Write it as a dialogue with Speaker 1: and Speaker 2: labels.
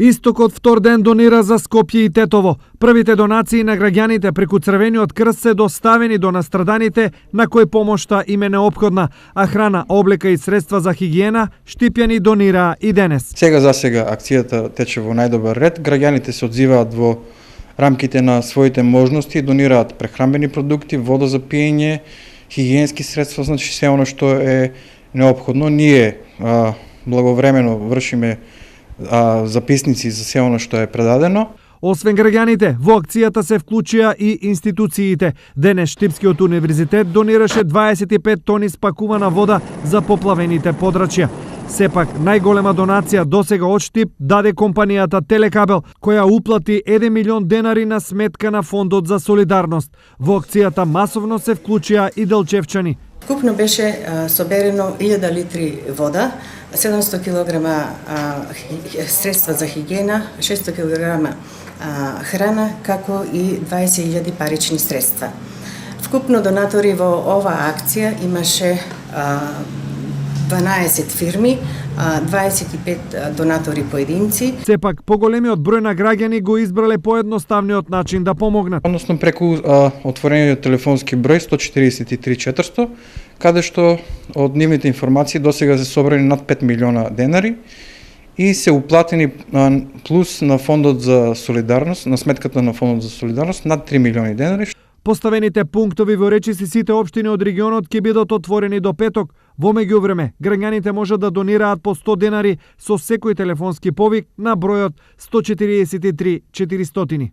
Speaker 1: Истокот втор ден донира за Скопје и Тетово. Првите донации на граѓаните преку Црвениот крст се доставени до настраданите на кои помошта им е неопходна, а храна, облека и средства за хигиена Штипјани донираа и денес.
Speaker 2: Сега акцијата тече во најдобар ред. Граѓаните се одзиваат во рамките на своите можности, донираат прехранбени продукти, вода за пиење, хигиенски средства, значи се оно што е неопходно. Ние благовремено вршиме записници за се оно што е предадено.
Speaker 1: Освен граѓаните, во акцијата се вклучија и институциите. Денес Штипскиот универзитет донираше 25 тони спакувана вода за поплавените подрачја. Сепак, најголема донација досега од Штип даде компанијата Телекабел, која уплати 1 милион денари на сметка на Фондот за солидарност. Во акцијата масовно се вклучија и делчевчани.
Speaker 3: Купно беше соберено 1000 литри вода, 700 кг средства за хигиена, 600 кг храна, како и 20.000 парични средства. Вкупно донатори во оваа акција имаше 12 фирми, 25 донатори поединци.
Speaker 1: Сепак, поголемиот број на граѓани го избрале поедноставниот начин да помогнат.
Speaker 2: Односно преку отворениот телефонски број 143 400, каде што од нивните информации досега се собрани над 5 милиона денари и се уплатени плюс на Фондот за солидарност, на сметката на Фондот за солидарност над 3 милиони денари.
Speaker 1: Поставените пунктови во речиси сите општини од регионот ќе бидат отворени до петок. Во меѓувреме, граѓаните можат да донираат по 100 денари со секој телефонски повик на бројот 143 400.